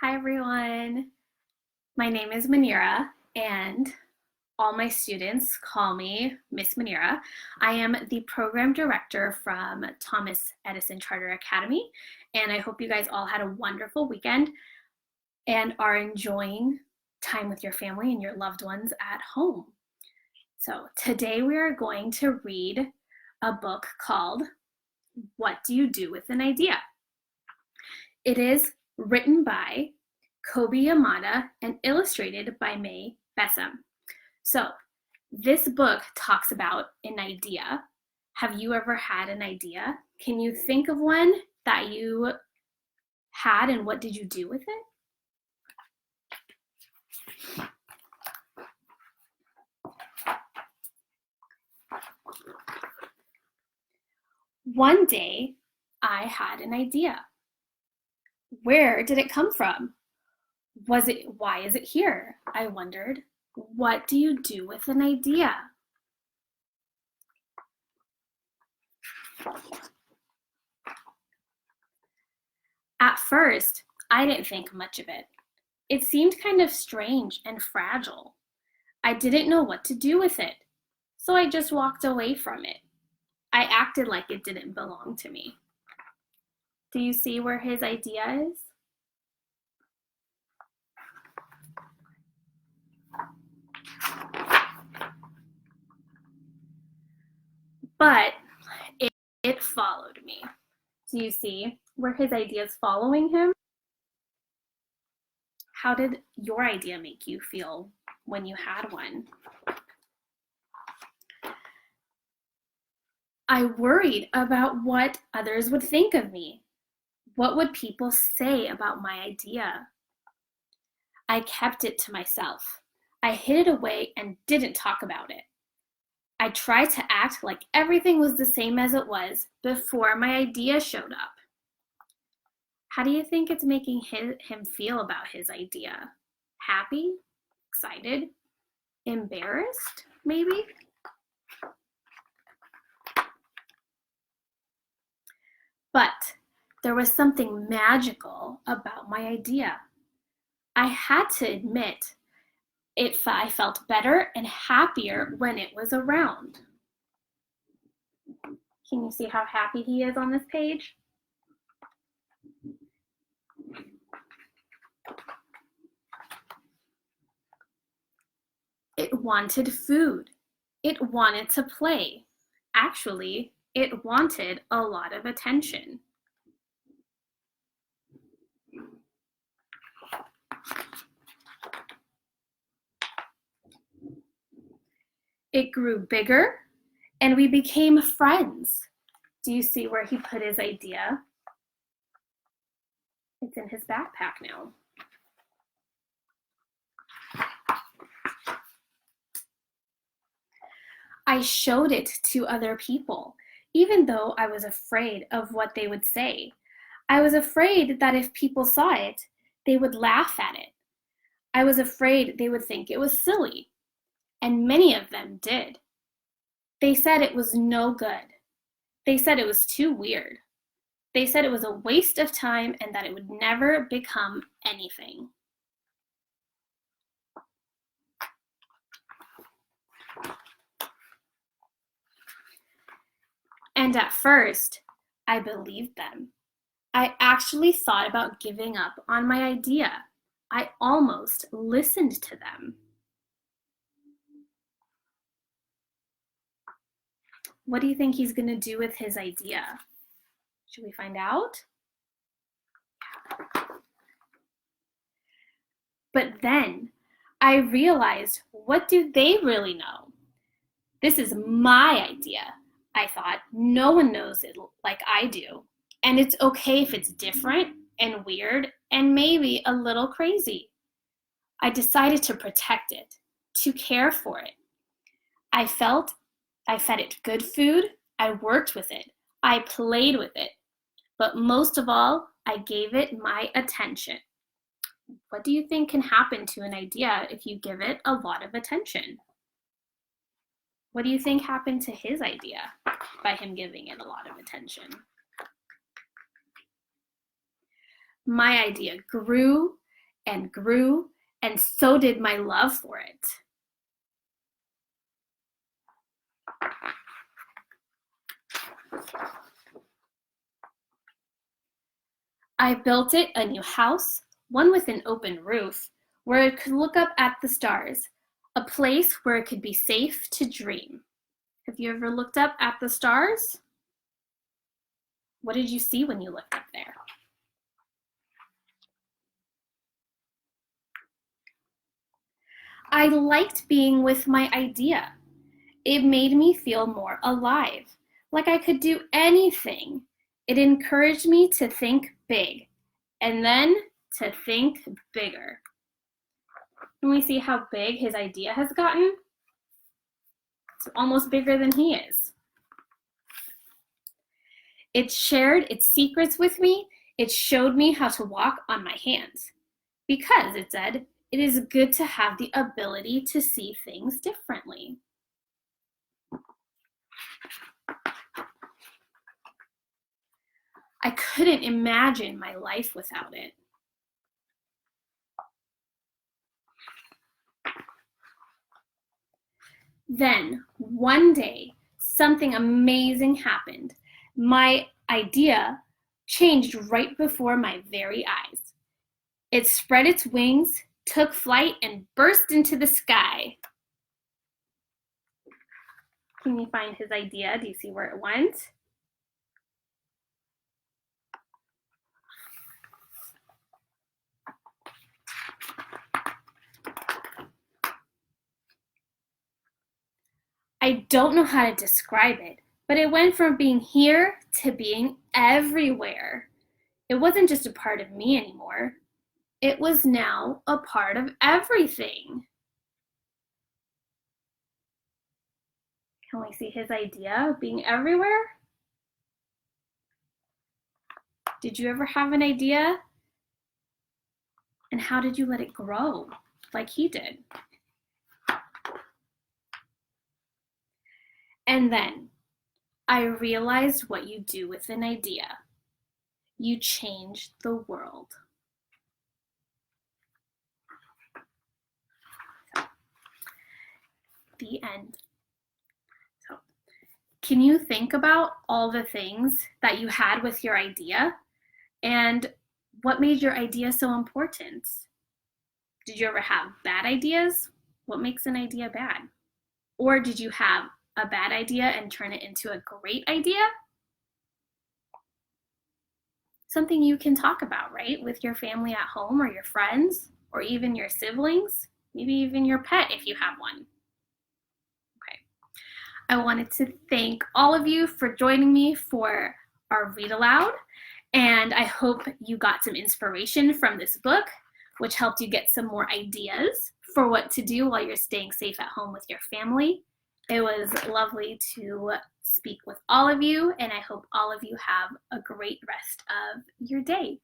Hi everyone, my name is Munira and all my students call me Miss Munira. I am the program director from Thomas Edison Charter Academy, and I hope you guys all had a wonderful weekend and are enjoying time with your family and your loved ones at home. So today we are going to read a book called What Do You Do with an Idea? It is written by Kobi Yamada and illustrated by May Bessam. So this book talks about an idea. Have you ever had an idea? Can you think of one that you had and what did you do with it? One day I had an idea. Where did it come from? Why is it here? I wondered. What do you do with an idea? At first, I didn't think much of it. It seemed kind of strange and fragile. I didn't know what to do with it, so I just walked away from it. I acted like it didn't belong to me. Do you see where his idea is? But it followed me. Do you see where his idea is following him? How did your idea make you feel when you had one? I worried about what others would think of me. What would people say about my idea? I kept it to myself. I hid it away and didn't talk about it. I tried to act like everything was the same as it was before my idea showed up. How do you think it's making him feel about his idea? Happy? Excited? Embarrassed, maybe? But there was something magical about my idea. I had to admit, I felt better and happier when it was around. Can you see how happy he is on this page? It wanted food. It wanted to play. Actually, it wanted a lot of attention. It grew bigger and we became friends. Do you see where he put his idea? It's in his backpack now. I showed it to other people, even though I was afraid of what they would say. I was afraid that if people saw it, they would laugh at it. I was afraid they would think it was silly, and many of them did. They said it was no good. They said it was too weird. They said it was a waste of time and that it would never become anything. And at first, I believed them. I actually thought about giving up on my idea. I almost listened to them. What do you think he's going to do with his idea? Should we find out? But then I realized, what do they really know? This is my idea. I thought, no one knows it like I do. And it's okay if it's different and weird and maybe a little crazy. I decided to protect it, to care for it. I fed it good food, I worked with it, I played with it, but most of all, I gave it my attention. What do you think can happen to an idea if you give it a lot of attention? What do you think happened to his idea by him giving it a lot of attention? My idea grew and grew, and so did my love for it. I built it a new house, one with an open roof, where it could look up at the stars, a place where it could be safe to dream. Have you ever looked up at the stars? What did you see when you looked up there? I liked being with my idea. It made me feel more alive, like I could do anything. It encouraged me to think big, and then to think bigger. Can we see how big his idea has gotten? It's almost bigger than he is. It shared its secrets with me. It showed me how to walk on my hands. Because, it said, it is good to have the ability to see things differently. I couldn't imagine my life without it. Then, one day, something amazing happened. My idea changed right before my very eyes. It spread its wings, took flight, and burst into the sky. Can you find his idea? Do you see where it went? I don't know how to describe it, but it went from being here to being everywhere. It wasn't just a part of me anymore. It was now a part of everything. Can we see his idea of being everywhere? Did you ever have an idea? And how did you let it grow like he did? And then I realized what you do with an idea. You change the world. So, the end. So, can you think about all the things that you had with your idea and what made your idea so important? Did you ever have bad ideas? What makes an idea bad? Or did you have a bad idea and turn it into a great idea? Something you can talk about, right? With your family at home or your friends or even your siblings, maybe even your pet if you have one. Okay. I wanted to thank all of you for joining me for our Read Aloud, and I hope you got some inspiration from this book, which helped you get some more ideas for what to do while you're staying safe at home with your family. It was lovely to speak with all of you, and I hope all of you have a great rest of your day.